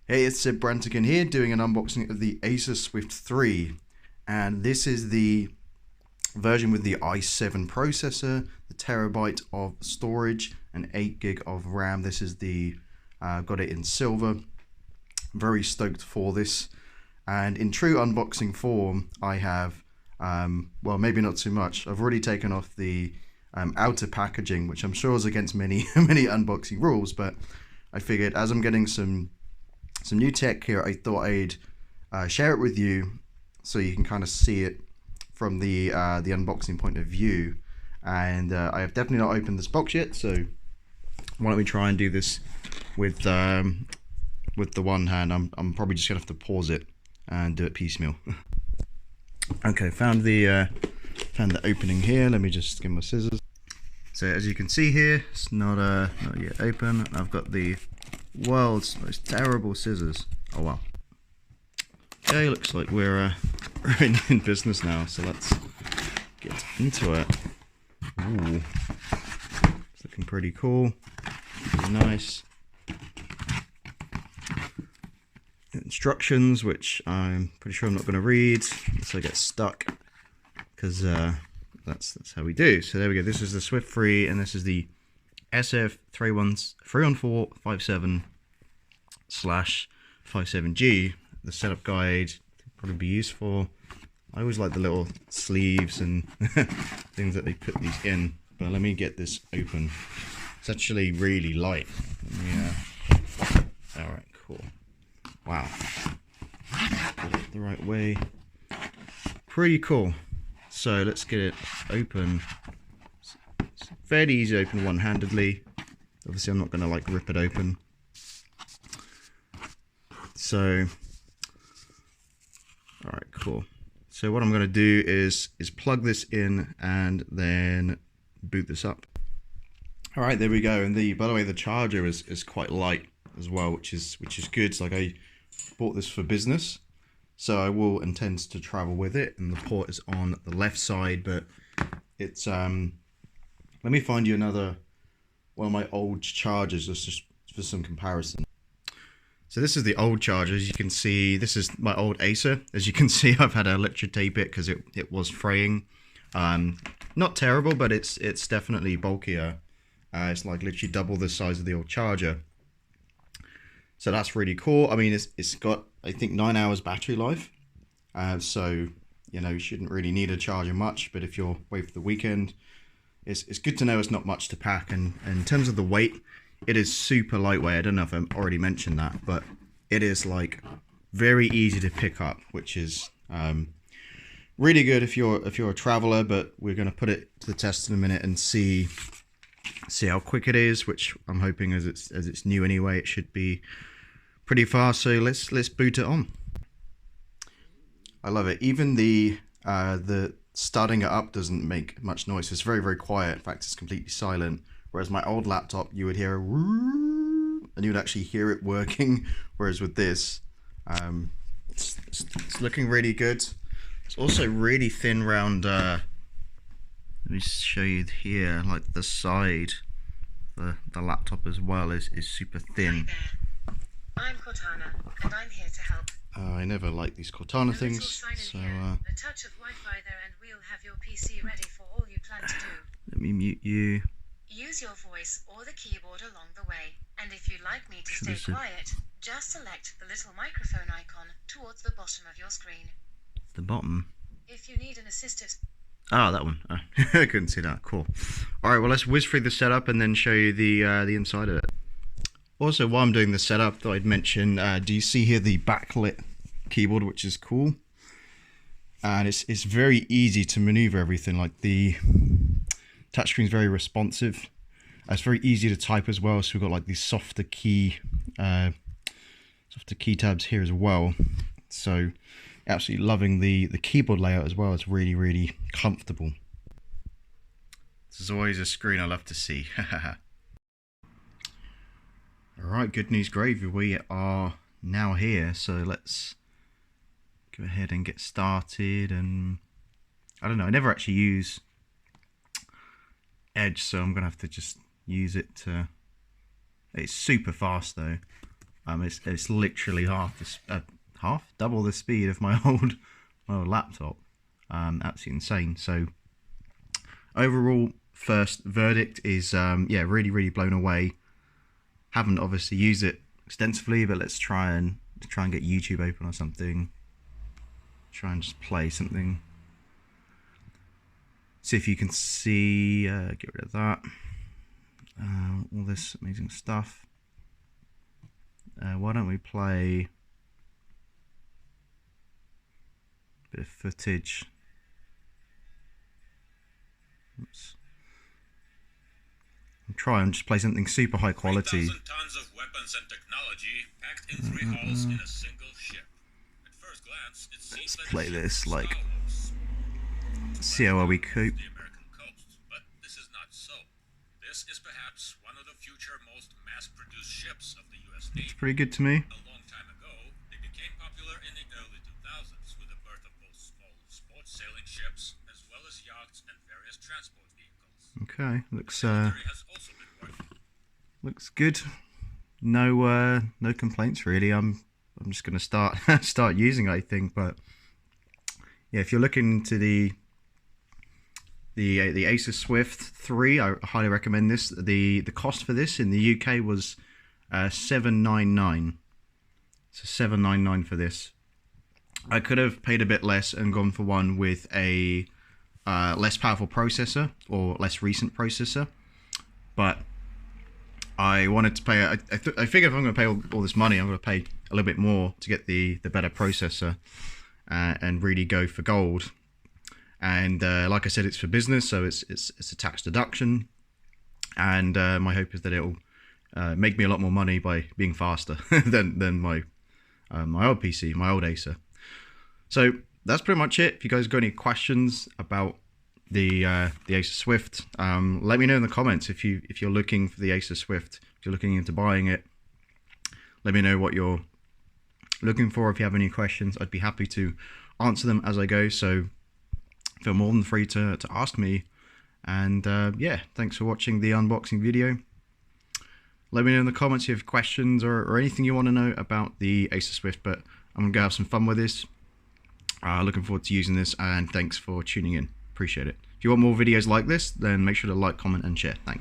Hey, it's Sid Brantigan here doing an unboxing of the Acer Swift 3, and this is the version with the i7 processor, the terabyte of storage, and 8 gig of RAM. This is the got it in silver. Very stoked for this, and in true unboxing form, I have well, maybe not too much. I've already taken off the outer packaging, which I'm sure is against many many unboxing rules, but I figured as I'm getting some new tech here, I thought I'd share it with you so you can kind of see it from the unboxing point of view. And I have definitely not opened this box yet, so why don't we try and do this with the one hand. I'm probably just gonna have to pause it and do it piecemeal. Okay, found the opening here. Let me just get my scissors. So as you can see here, it's not yet open. I've got the world's most terrible scissors. Oh wow. Okay, looks like we're in business now, so let's get into it. Ooh, it's looking pretty cool, pretty nice. Instructions, which I'm pretty sure I'm not going to read unless I get stuck, because that's how we do. So there we go. This is the Swift 3, and this is the SF314-57/57G. The setup guide could probably be useful. I always like the little sleeves and things that they put these in. But let me get this open. It's actually really light. Yeah. All right. Cool. Wow. Put it the right way. Pretty cool. So let's get it open. It's fairly easy to open one-handedly. Obviously I'm not going to like rip it open. So, alright, cool. So what I'm going to do is plug this in and then boot this up. Alright, there we go. And by the way, the charger is quite light as well, which is good. It's like I bought this for business, so I will intend to travel with it, and the port is on the left side, but it's let me find you one of my old chargers just for some comparison. So this is the old charger. As you can see, this is my old Acer. As you can see, I've had to electrotape it because it was fraying. Not terrible, but it's definitely bulkier. It's like literally double the size of the old charger. So that's really cool. I mean, it's got, I think, 9 hours battery life. So, you know, you shouldn't really need a charger much, but if you're away for the weekend, it's good to know it's not much to pack. And in terms of the weight, it is super lightweight. I don't know if I already mentioned that, but it is like very easy to pick up, which is really good if you're a traveler. But we're going to put it to the test in a minute and see how quick it is, which I'm hoping as it's new anyway, it should be pretty fast. So let's boot it on. I love it. Even the starting it up doesn't make much noise. It's very, very quiet. In fact, it's completely silent. Whereas my old laptop, you would hear a woo, and you would actually hear it working. Whereas with this, it's looking really good. It's also really thin round. Let me show you here, like the side, the laptop as well is super thin. Hi there. I'm Cortana, and I'm here to help. I never like these Cortana things, so a touch of Wi-Fi there, and we'll have your PC ready for all you plan to do. let me mute you. Use your voice or the keyboard along the way, and if you'd like me to stay quiet, just select the little microphone icon towards the bottom of your screen. The bottom? If you need an assistive... Ah, that one. Oh, I couldn't see that. Cool. All right, well, let's whiz through the setup and then show you the inside of it. Also, while I'm doing the setup, thought I'd mention, do you see here the backlit keyboard, which is cool? And it's very easy to maneuver everything. Like the touchscreen is very responsive. It's very easy to type as well. So we've got like these softer key tabs here as well. So absolutely loving the keyboard layout as well. It's really, really comfortable. This is always a screen I love to see. Alright, good news gravy. We are now here, so let's go ahead and get started. And I don't know, I never actually use Edge, so I'm gonna have to just use it to... It's super fast though. It's literally double the speed of my old laptop. Absolutely insane. So overall, first verdict is yeah, really blown away. Haven't obviously used it extensively, but let's try and get YouTube open or something. Try and just play something. See if you can see. Get rid of that. All this amazing stuff. Why don't we play a bit of footage? Oops. I'll try and just play something super high quality. 3,000 tons of weapons and technology packed in 3 hulls in a single ship. At first glance, it seems let's play this like see how we cope. The American coast, but this is not so. This is perhaps one of the future most mass-produced ships of the U.S. Navy. It's pretty good to me. A long time ago, they became popular in the early 2000s with the birth of both small sports sailing ships as well as yachts and various transport vehicles. Okay, looks Has also been working. looks good. No complaints really. I'm just gonna start using it, I think. But yeah, if you're looking into the Acer Swift 3, I highly recommend this. The cost for this in the UK was $799. So $799 for this. I could have paid a bit less and gone for one with a less powerful processor or less recent processor, but I wanted to pay. I figured if I'm going to pay all this money, I'm going to pay a little bit more to get the better processor and really go for gold. And like I said, it's for business, so it's a tax deduction, and my hope is that it'll make me a lot more money by being faster than my old PC, my old Acer. So that's pretty much it. If you guys got any questions about the Acer Swift, let me know in the comments. If you're looking for the Acer Swift, if you're looking into buying it, let me know what you're looking for. If you have any questions, I'd be happy to answer them as I go. So feel more than free to ask me. And yeah, thanks for watching the unboxing video. Let me know in the comments if you have questions or anything you want to know about the Acer Swift. But I'm going to go have some fun with this. Looking forward to using this, and thanks for tuning in. Appreciate it. If you want more videos like this, then make sure to like, comment, and share. Thanks.